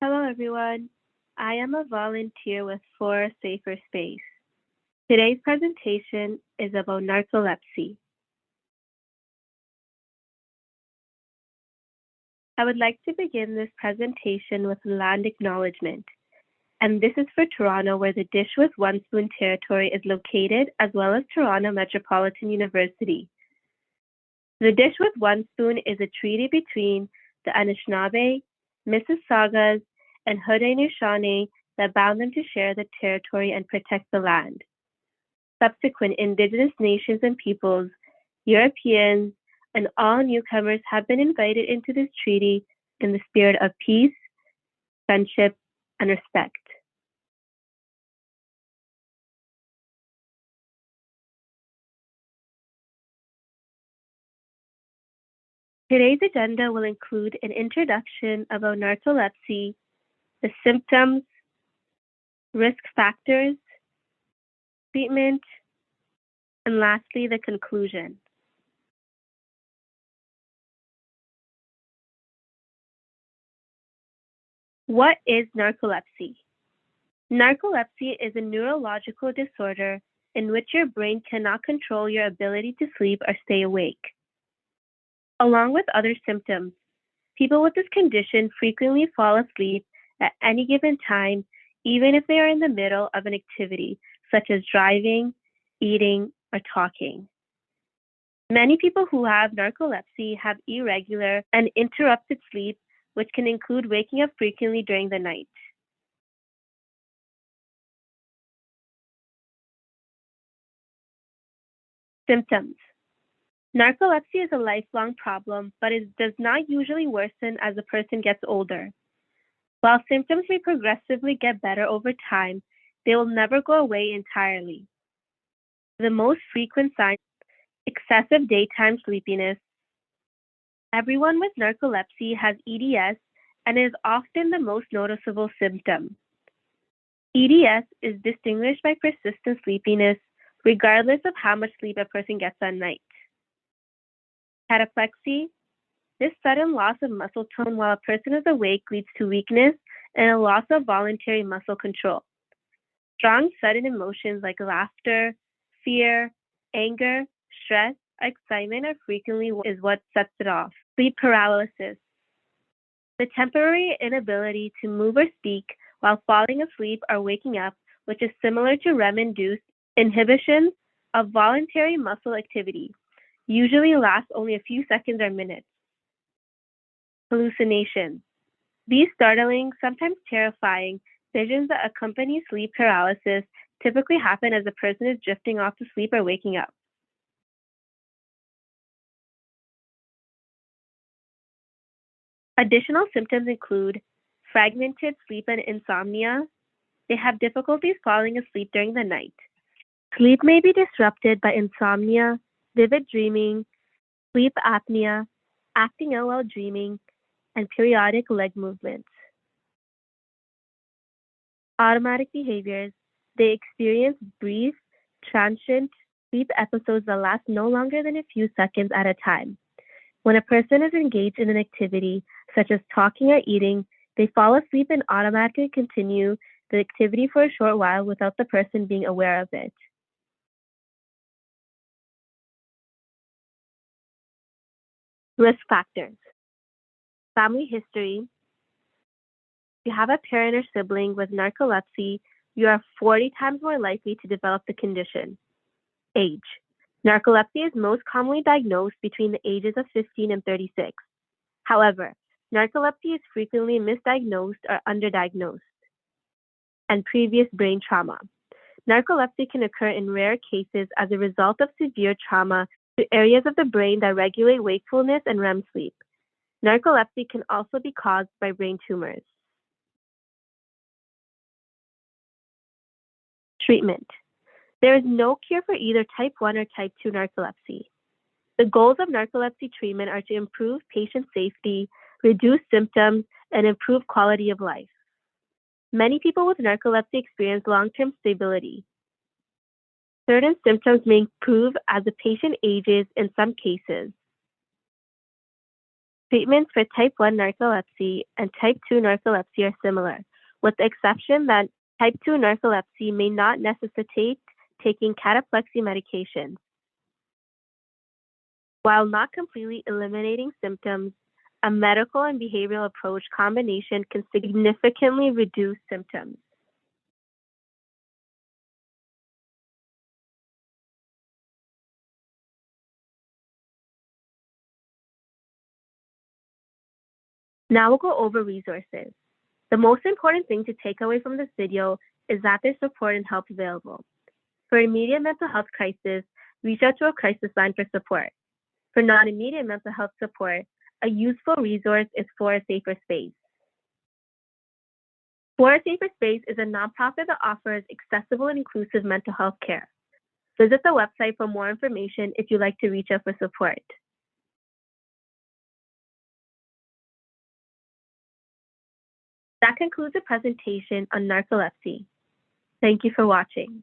Hello, everyone. I am a volunteer with For a Safer Space. Today's presentation is about narcolepsy. I would like to begin this presentation with land acknowledgement, and this is for Toronto, where the Dish with One Spoon territory is located, as well as Toronto Metropolitan University. The Dish with One Spoon is a treaty between the Anishinaabe, Mississaugas, and Haudenosaunee that bound them to share the territory and protect the land. Subsequent Indigenous nations and peoples, Europeans, and all newcomers have been invited into this treaty in the spirit of peace, friendship, and respect. Today's agenda will include an introduction about narcolepsy, the symptoms, risk factors, treatment, and lastly, the conclusion. What is narcolepsy? Narcolepsy is a neurological disorder in which your brain cannot control your ability to sleep or stay awake. Along with other symptoms, people with this condition frequently fall asleep at any given time, even if they are in the middle of an activity, such as driving, eating, or talking. Many people who have narcolepsy have irregular and interrupted sleep, which can include waking up frequently during the night. Symptoms. Narcolepsy is a lifelong problem, but it does not usually worsen as a person gets older. While symptoms may progressively get better over time, they will never go away entirely. The most frequent signs: excessive daytime sleepiness. Everyone with narcolepsy has EDS, and is often the most noticeable symptom. EDS is distinguished by persistent sleepiness, regardless of how much sleep a person gets at night. Cataplexy. This sudden loss of muscle tone while a person is awake leads to weakness and a loss of voluntary muscle control. Strong sudden emotions like laughter, fear, anger, stress, excitement are frequently is what sets it off. Sleep paralysis. The temporary inability to move or speak while falling asleep or waking up, which is similar to REM-induced inhibition of voluntary muscle activity, usually lasts only a few seconds or minutes. Hallucinations. These startling, sometimes terrifying, visions that accompany sleep paralysis typically happen as a person is drifting off to sleep or waking up. Additional symptoms include fragmented sleep and insomnia. They have difficulties falling asleep during the night. Sleep may be disrupted by insomnia, vivid dreaming, sleep apnea, acting ill while dreaming, and periodic leg movements. Automatic behaviors. They experience brief, transient sleep episodes that last no longer than a few seconds at a time. When a person is engaged in an activity, such as talking or eating, they fall asleep and automatically continue the activity for a short while without the person being aware of it. Risk factors. Family history. If you have a parent or sibling with narcolepsy, you are 40 times more likely to develop the condition. Age. Narcolepsy is most commonly diagnosed between the ages of 15 and 36. However, narcolepsy is frequently misdiagnosed or underdiagnosed. And previous brain trauma. Narcolepsy can occur in rare cases as a result of severe trauma to areas of the brain that regulate wakefulness and REM sleep. Narcolepsy can also be caused by brain tumors. Treatment. There is no cure for either type 1 or type 2 narcolepsy. The goals of narcolepsy treatment are to improve patient safety, reduce symptoms, and improve quality of life. Many people with narcolepsy experience long-term stability. Certain symptoms may improve as the patient ages in some cases. Treatments for type 1 narcolepsy and type 2 narcolepsy are similar, with the exception that type 2 narcolepsy may not necessitate taking cataplexy medications. While not completely eliminating symptoms, a medical and behavioral approach combination can significantly reduce symptoms. Now we'll go over resources. The most important thing to take away from this video is that there's support and help available. For immediate mental health crisis, reach out to a crisis line for support. For non-immediate mental health support, a useful resource is For a Safer Space. For a Safer Space is a nonprofit that offers accessible and inclusive mental health care. Visit the website for more information if you'd like to reach out for support. That concludes the presentation on narcolepsy. Thank you for watching.